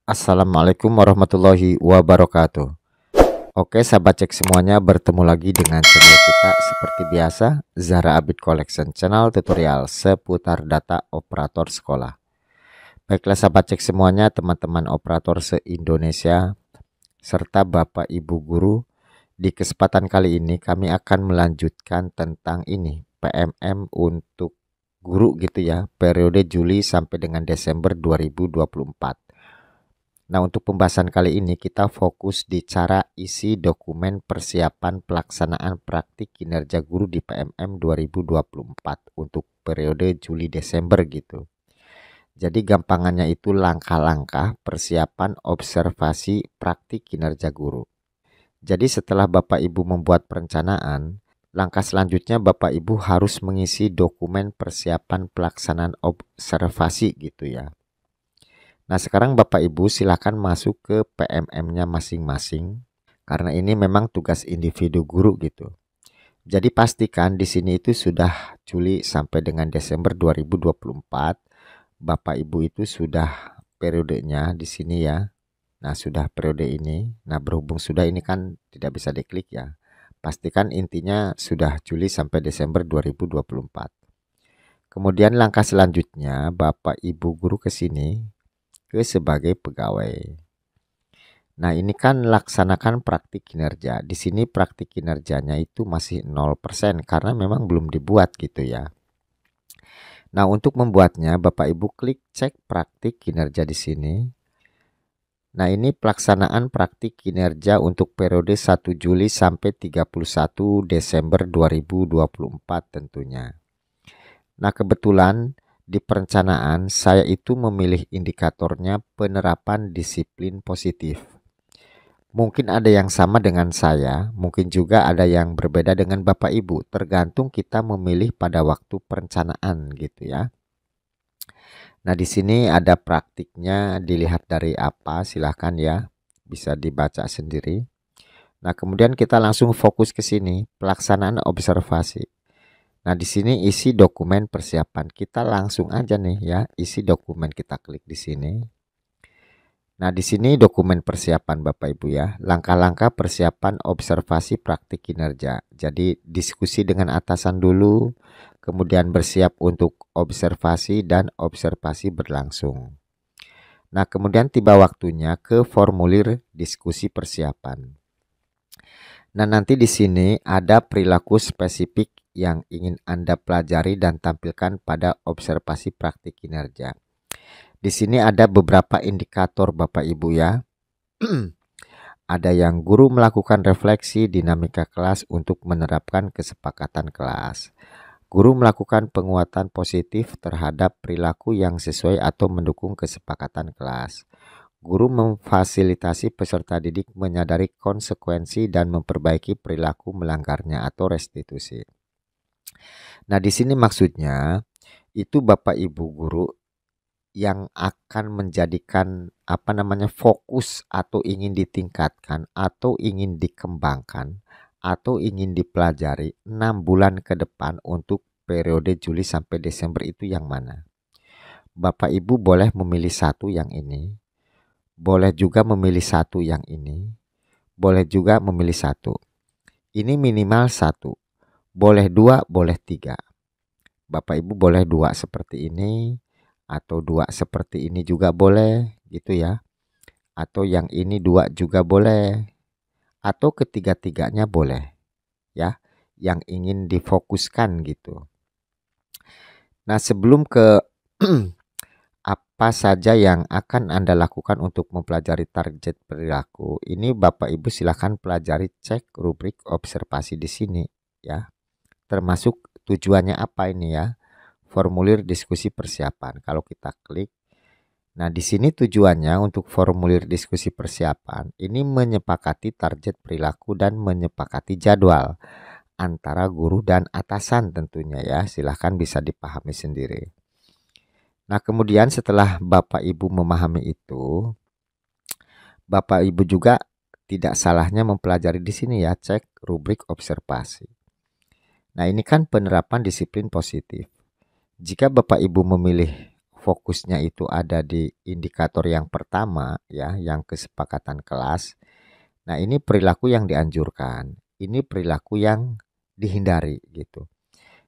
Assalamualaikum warahmatullahi wabarakatuh. Oke, sahabat cek semuanya, bertemu lagi dengan channel kita seperti biasa, Zahra Abid Collection, channel tutorial seputar data operator sekolah. Baiklah sahabat cek semuanya, teman-teman operator se-Indonesia serta Bapak Ibu guru, di kesempatan kali ini kami akan melanjutkan tentang ini, PMM untuk guru gitu ya, periode Juli sampai dengan Desember 2024. Nah, untuk pembahasan kali ini kita fokus di cara isi dokumen persiapan pelaksanaan praktik kinerja guru di PMM 2024 untuk periode Juli-Desember gitu. Jadi gampangannya itu langkah-langkah persiapan observasi praktik kinerja guru. Jadi setelah Bapak Ibu membuat perencanaan, langkah selanjutnya Bapak Ibu harus mengisi dokumen persiapan pelaksanaan observasi gitu ya. Nah, sekarang Bapak Ibu silakan masuk ke PMM-nya masing-masing karena ini memang tugas individu guru gitu. Jadi pastikan di sini itu sudah Juli sampai dengan Desember 2024. Bapak Ibu itu sudah periodenya di sini ya. Nah, sudah periode ini. Nah, berhubung sudah ini kan tidak bisa diklik ya. Pastikan intinya sudah Juli sampai Desember 2024. Kemudian langkah selanjutnya Bapak Ibu guru ke sini ke sebagai pegawai. Nah, ini kan laksanakan praktik kinerja. Di sini praktik kinerjanya itu masih 0% karena memang belum dibuat gitu ya. Nah, untuk membuatnya Bapak Ibu klik cek praktik kinerja di sini. Nah, ini pelaksanaan praktik kinerja untuk periode 1 Juli sampai 31 Desember 2024 tentunya. Nah, kebetulan di perencanaan saya itu memilih indikatornya penerapan disiplin positif. Mungkin ada yang sama dengan saya, mungkin juga ada yang berbeda dengan Bapak Ibu, tergantung kita memilih pada waktu perencanaan gitu ya. Nah, di sini ada praktiknya, dilihat dari apa, silahkan ya, bisa dibaca sendiri. Nah, kemudian kita langsung fokus ke sini, pelaksanaan observasi. Nah, di sini isi dokumen persiapan. Kita langsung aja nih ya, isi dokumen, kita klik di sini. Nah, di sini dokumen persiapan Bapak Ibu ya. Langkah-langkah persiapan observasi praktik kinerja. Jadi diskusi dengan atasan dulu, kemudian bersiap untuk observasi dan observasi berlangsung. Nah, kemudian tiba waktunya ke formulir diskusi persiapan. Nah, nanti di sini ada perilaku spesifik yang ingin Anda pelajari dan tampilkan pada observasi praktik kinerja. Di sini ada beberapa indikator Bapak Ibu ya. Ada yang guru melakukan refleksi dinamika kelas untuk menerapkan kesepakatan kelas. Guru melakukan penguatan positif terhadap perilaku yang sesuai atau mendukung kesepakatan kelas. Guru memfasilitasi peserta didik menyadari konsekuensi dan memperbaiki perilaku melanggarnya atau restitusi. Nah, di sini maksudnya itu Bapak Ibu guru yang akan menjadikan fokus atau ingin ditingkatkan atau ingin dikembangkan atau ingin dipelajari 6 bulan ke depan untuk periode Juli sampai Desember itu yang mana? Bapak Ibu boleh memilih satu yang ini. Boleh juga memilih satu yang ini. Boleh juga memilih satu. Ini minimal satu. Boleh dua, boleh tiga. Bapak Ibu boleh dua seperti ini. Atau dua seperti ini juga boleh gitu ya. Atau yang ini dua juga boleh. Atau ketiga-tiganya boleh. Ya. Yang ingin difokuskan gitu. Nah, sebelum ke apa saja yang akan Anda lakukan untuk mempelajari target perilaku, ini Bapak Ibu silakan pelajari cek rubrik observasi di sini ya. Termasuk tujuannya apa ini ya? Formulir diskusi persiapan. Kalau kita klik, nah di sini tujuannya untuk formulir diskusi persiapan ini menyepakati target perilaku dan menyepakati jadwal antara guru dan atasan tentunya ya. Silahkan bisa dipahami sendiri. Nah, kemudian setelah Bapak Ibu memahami itu, Bapak Ibu juga tidak salahnya mempelajari di sini ya, cek rubrik observasi. Nah, ini kan penerapan disiplin positif. Jika Bapak Ibu memilih fokusnya itu ada di indikator yang pertama ya, yang kesepakatan kelas. Nah, ini perilaku yang dianjurkan, ini perilaku yang dihindari gitu.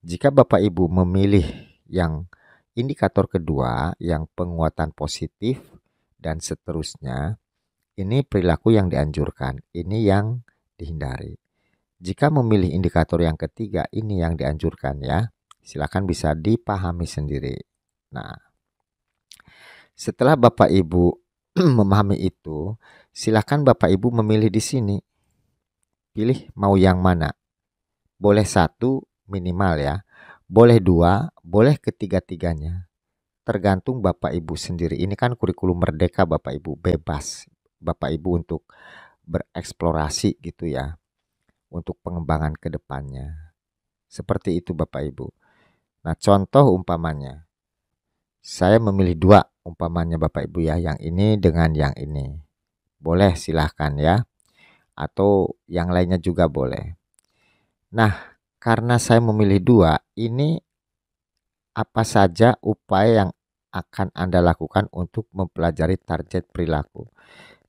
Jika Bapak Ibu memilih yang indikator kedua, yang penguatan positif dan seterusnya, ini perilaku yang dianjurkan, ini yang dihindari. Jika memilih indikator yang ketiga, ini yang dianjurkan ya. Silakan bisa dipahami sendiri. Nah, setelah Bapak Ibu memahami itu, silakan Bapak Ibu memilih di sini. Pilih mau yang mana. Boleh satu minimal ya. Boleh dua, boleh ketiga-tiganya. Tergantung Bapak Ibu sendiri. Ini kan kurikulum merdeka Bapak Ibu, bebas Bapak Ibu untuk bereksplorasi gitu ya. Untuk pengembangan ke depannya. Seperti itu Bapak Ibu. Nah, contoh umpamanya. Saya memilih dua umpamanya Bapak Ibu ya. Yang ini dengan yang ini. Boleh silahkan ya. Atau yang lainnya juga boleh. Nah, karena saya memilih dua, ini apa saja upaya yang akan Anda lakukan untuk mempelajari target perilaku.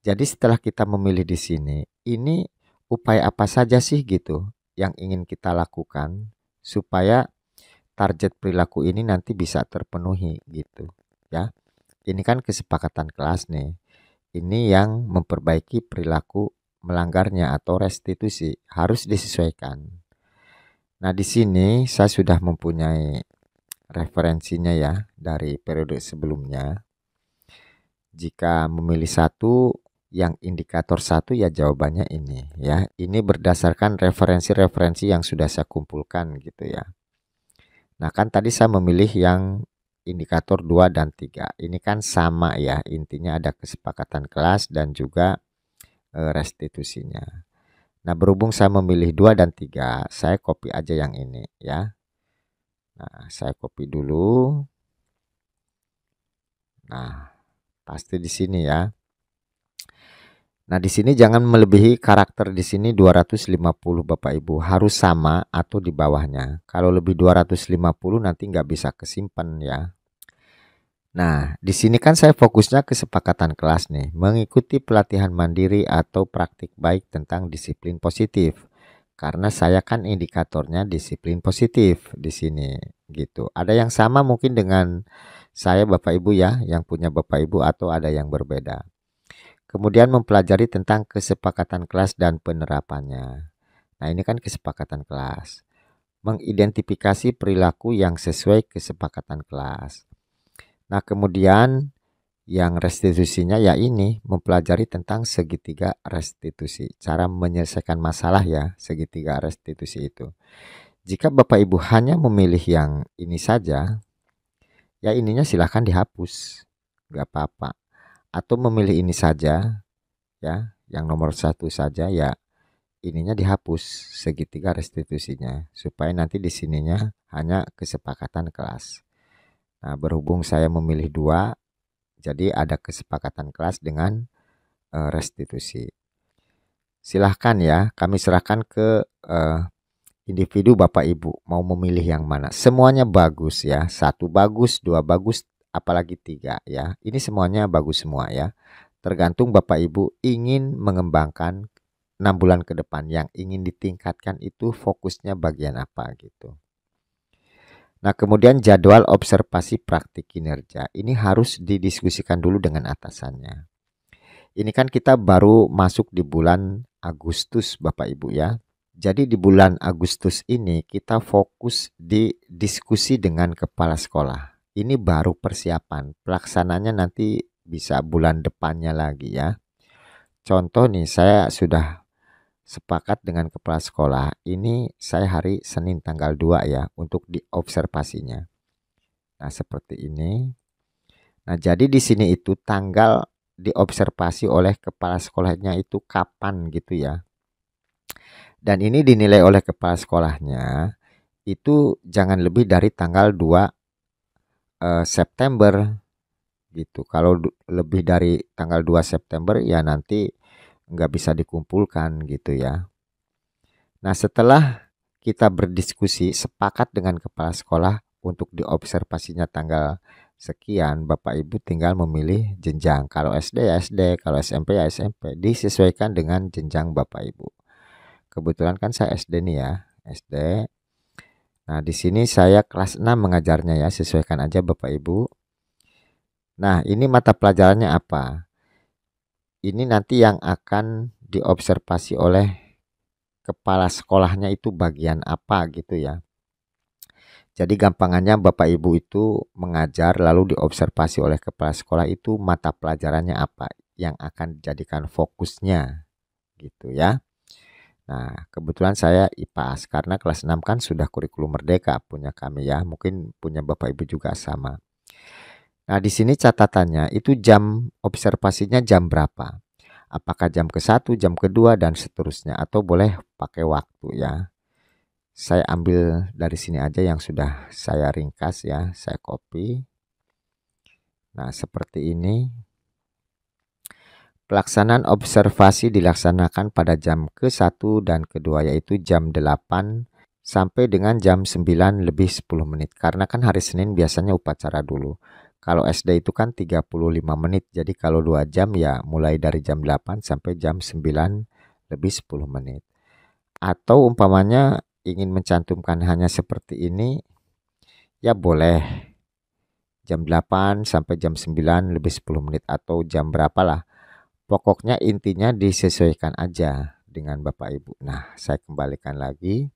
Jadi setelah kita memilih di sini, ini upaya apa saja sih gitu yang ingin kita lakukan supaya target perilaku ini nanti bisa terpenuhi gitu ya. Ini kan kesepakatan kelas nih. Ini yang memperbaiki perilaku melanggarnya atau restitusi harus disesuaikan. Nah, di sini saya sudah mempunyai referensinya ya dari periode sebelumnya. Jika memilih satu, yang indikator satu ya jawabannya ini ya. Ini berdasarkan referensi-referensi yang sudah saya kumpulkan gitu ya. Nah, kan tadi saya memilih yang indikator 2 dan 3. Ini kan sama ya, intinya ada kesepakatan kelas dan juga restitusinya. Nah, berhubung saya memilih 2 dan 3, saya copy aja yang ini ya. Nah, saya copy dulu. Nah, pasti di sini ya. Nah, di sini jangan melebihi karakter di sini 250 Bapak Ibu. Harus sama atau di bawahnya. Kalau lebih 250 nanti nggak bisa kesimpan ya. Nah, di sini kan saya fokusnya kesepakatan kelas nih. Mengikuti pelatihan mandiri atau praktik baik tentang disiplin positif. Karena saya kan indikatornya disiplin positif di sini gitu. Ada yang sama mungkin dengan saya Bapak Ibu ya, yang punya Bapak Ibu atau ada yang berbeda. Kemudian mempelajari tentang kesepakatan kelas dan penerapannya. Nah, ini kan kesepakatan kelas. Mengidentifikasi perilaku yang sesuai kesepakatan kelas. Nah, kemudian yang restitusinya ya ini mempelajari tentang segitiga restitusi. Cara menyelesaikan masalah ya, segitiga restitusi itu. Jika Bapak Ibu hanya memilih yang ini saja, ya ininya silahkan dihapus. Gak apa-apa. Atau memilih ini saja ya, yang nomor satu saja ya ininya dihapus segitiga restitusinya supaya nanti di sininya hanya kesepakatan kelas. Nah, berhubung saya memilih dua, jadi ada kesepakatan kelas dengan restitusi. Silahkan ya, kami serahkan ke individu Bapak Ibu mau memilih yang mana. Semuanya bagus ya, satu bagus, dua bagus, apalagi tiga ya. Ini semuanya bagus semua ya. Tergantung Bapak Ibu ingin mengembangkan 6 bulan ke depan, yang ingin ditingkatkan itu fokusnya bagian apa gitu. Nah, kemudian jadwal observasi praktik kinerja. Ini harus didiskusikan dulu dengan atasannya. Ini kan kita baru masuk di bulan Agustus Bapak Ibu ya. Jadi di bulan Agustus ini kita fokus di diskusi dengan kepala sekolah. Ini baru persiapan. Pelaksananya nanti bisa bulan depannya lagi ya. Contoh nih, saya sudah sepakat dengan kepala sekolah. Ini saya hari Senin tanggal 2 ya untuk diobservasinya. Nah, seperti ini. Nah, jadi di sini itu tanggal diobservasi oleh kepala sekolahnya itu kapan gitu ya. Dan ini dinilai oleh kepala sekolahnya itu jangan lebih dari tanggal 2 September gitu. Kalau lebih dari tanggal 2 September ya nanti nggak bisa dikumpulkan gitu ya. Nah, setelah kita berdiskusi sepakat dengan kepala sekolah untuk diobservasinya tanggal sekian, Bapak Ibu tinggal memilih jenjang. Kalau SD ya SD, kalau SMP ya SMP, disesuaikan dengan jenjang Bapak Ibu. Kebetulan kan saya SD nih ya, SD. Nah, di sini saya kelas 6 mengajarnya ya, sesuaikan aja Bapak Ibu. Nah, ini mata pelajarannya apa? Ini nanti yang akan diobservasi oleh kepala sekolahnya itu bagian apa gitu ya. Jadi gampangannya Bapak Ibu itu mengajar lalu diobservasi oleh kepala sekolah itu mata pelajarannya apa yang akan dijadikan fokusnya gitu ya. Nah, kebetulan saya IPAS karena kelas 6 kan sudah kurikulum merdeka punya kami ya. Mungkin punya Bapak Ibu juga sama. Nah, di sini catatannya itu jam observasinya jam berapa? Apakah jam ke-1, jam kedua dan seterusnya atau boleh pakai waktu ya. Saya ambil dari sini aja yang sudah saya ringkas ya, saya copy. Nah, seperti ini. Pelaksanaan observasi dilaksanakan pada jam ke-1 dan kedua yaitu jam 8 sampai dengan jam 9 lebih 10 menit. Karena kan hari Senin biasanya upacara dulu. Kalau SD itu kan 35 menit. Jadi kalau 2 jam ya mulai dari jam 8 sampai jam 9 lebih 10 menit. Atau umpamanya ingin mencantumkan hanya seperti ini, ya boleh. Jam 8 sampai jam 9 lebih 10 menit atau jam berapa. Pokoknya intinya disesuaikan aja dengan Bapak Ibu. Nah, saya kembalikan lagi.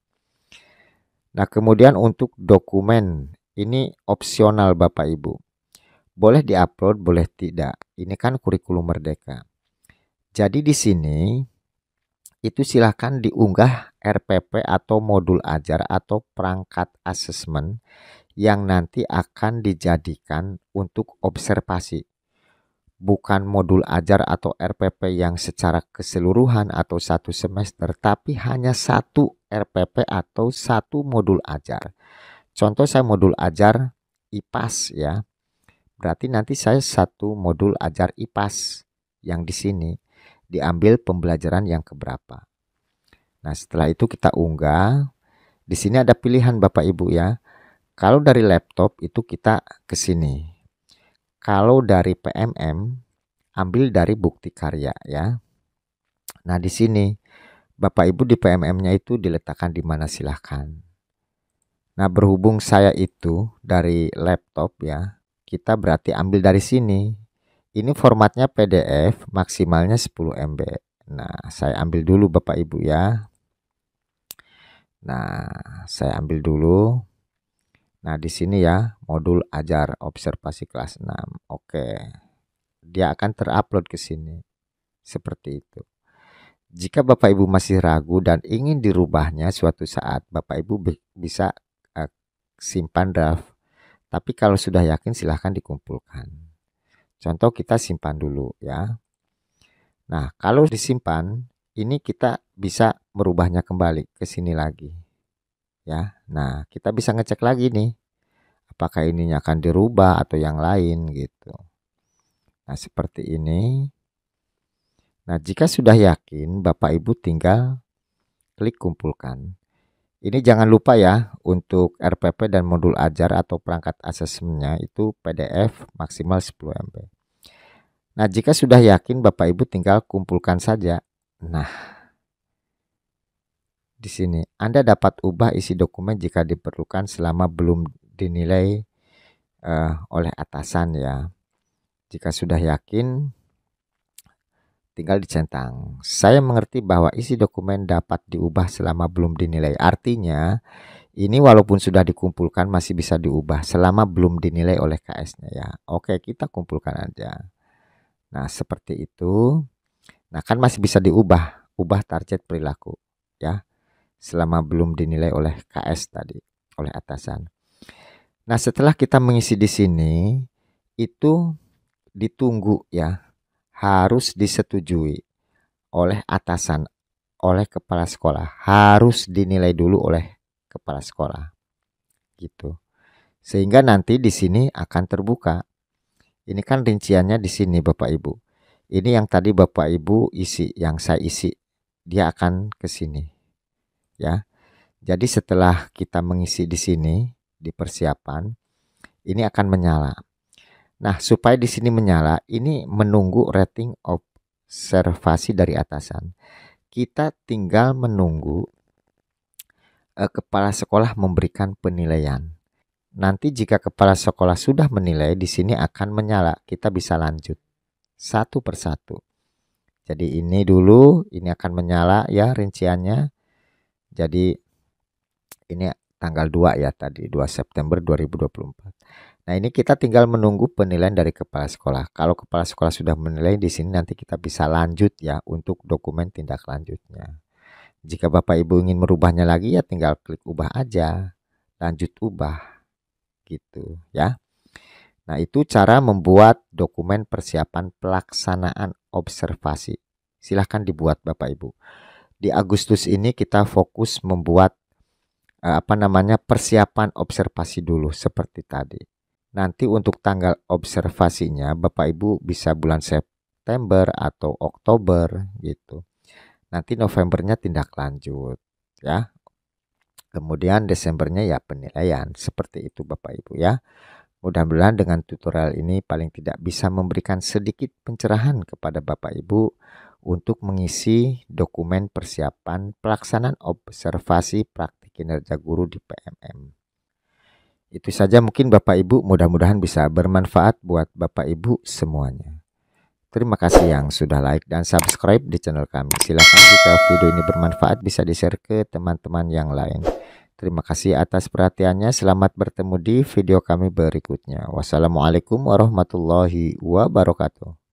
Nah, kemudian untuk dokumen, ini opsional Bapak Ibu. Boleh diupload, boleh tidak. Ini kan kurikulum merdeka. Jadi di sini itu silahkan diunggah RPP atau modul ajar atau perangkat asesmen yang nanti akan dijadikan untuk observasi. Bukan modul ajar atau RPP yang secara keseluruhan atau satu semester, tapi hanya satu RPP atau satu modul ajar. Contoh saya modul ajar IPAS ya. Berarti nanti saya satu modul ajar IPAS yang di sini diambil pembelajaran yang keberapa. Nah, setelah itu kita unggah. Di sini ada pilihan Bapak Ibu ya. Kalau dari laptop itu kita ke sini. Kalau dari PMM ambil dari bukti karya ya. Nah, di sini Bapak Ibu di PMM-nya itu diletakkan di mana silahkan. Nah, berhubung saya itu dari laptop ya, kita berarti ambil dari sini. Ini formatnya PDF, maksimalnya 10 MB. Nah, saya ambil dulu Bapak Ibu ya. Nah, saya ambil dulu. Nah, di sini ya, modul ajar observasi kelas 6. Oke. Dia akan terupload ke sini. Seperti itu. Jika Bapak Ibu masih ragu dan ingin dirubahnya suatu saat, Bapak Ibu bisa simpan draft. Tapi kalau sudah yakin silahkan dikumpulkan. Contoh kita simpan dulu ya. Nah, kalau disimpan, ini kita bisa merubahnya kembali ke sini lagi. Ya. Nah, kita bisa ngecek lagi nih. Apakah ininya akan dirubah atau yang lain gitu. Nah, seperti ini. Nah, jika sudah yakin, Bapak Ibu tinggal klik kumpulkan. Ini jangan lupa ya, untuk RPP dan modul ajar atau perangkat asesmennya itu PDF maksimal 10 MB. Nah, jika sudah yakin Bapak Ibu tinggal kumpulkan saja. Nah, di sini Anda dapat ubah isi dokumen jika diperlukan selama belum dinilai oleh atasan ya. Jika sudah yakin, tinggal dicentang. Saya mengerti bahwa isi dokumen dapat diubah selama belum dinilai. Artinya, ini walaupun sudah dikumpulkan masih bisa diubah selama belum dinilai oleh KS-nya ya. Oke, kita kumpulkan aja. Nah, seperti itu. Nah, kan masih bisa diubah, ubah target perilaku ya. Selama belum dinilai oleh KS tadi, oleh atasan. Nah, setelah kita mengisi di sini, itu ditunggu ya. Harus disetujui oleh atasan, oleh kepala sekolah. Harus dinilai dulu oleh kepala sekolah. Gitu. Sehingga nanti di sini akan terbuka. Ini kan rinciannya di sini Bapak Ibu. Ini yang tadi Bapak Ibu isi, yang saya isi. Dia akan ke sini. Ya. Jadi setelah kita mengisi di sini, di persiapan, ini akan menyala. Nah, supaya di sini menyala, ini menunggu rating observasi dari atasan. Kita tinggal menunggu kepala sekolah memberikan penilaian. Nanti jika kepala sekolah sudah menilai, di sini akan menyala. Kita bisa lanjut satu persatu. Jadi ini dulu, ini akan menyala ya rinciannya. Jadi ini tanggal 2 ya tadi, 2 September 2024. Nah, ini kita tinggal menunggu penilaian dari kepala sekolah. Kalau kepala sekolah sudah menilai, di sini nanti kita bisa lanjut ya untuk dokumen tindak lanjutnya. Jika Bapak Ibu ingin merubahnya lagi ya tinggal klik ubah aja, lanjut ubah gitu ya. Nah, itu cara membuat dokumen persiapan pelaksanaan observasi. Silahkan dibuat Bapak Ibu. Di Agustus ini kita fokus membuat persiapan observasi dulu seperti tadi. Nanti untuk tanggal observasinya Bapak Ibu bisa bulan September atau Oktober gitu. Nanti Novembernya tindak lanjut ya. Kemudian Desembernya ya penilaian. Seperti itu Bapak Ibu ya. Mudah-mudahan dengan tutorial ini paling tidak bisa memberikan sedikit pencerahan kepada Bapak Ibu untuk mengisi dokumen persiapan pelaksanaan observasi praktik kinerja guru di PMM. Itu saja mungkin Bapak Ibu, mudah-mudahan bisa bermanfaat buat Bapak Ibu semuanya. Terima kasih yang sudah like dan subscribe di channel kami. Silakan jika video ini bermanfaat bisa di-share ke teman-teman yang lain. Terima kasih atas perhatiannya. Selamat bertemu di video kami berikutnya. Wassalamualaikum warahmatullahi wabarakatuh.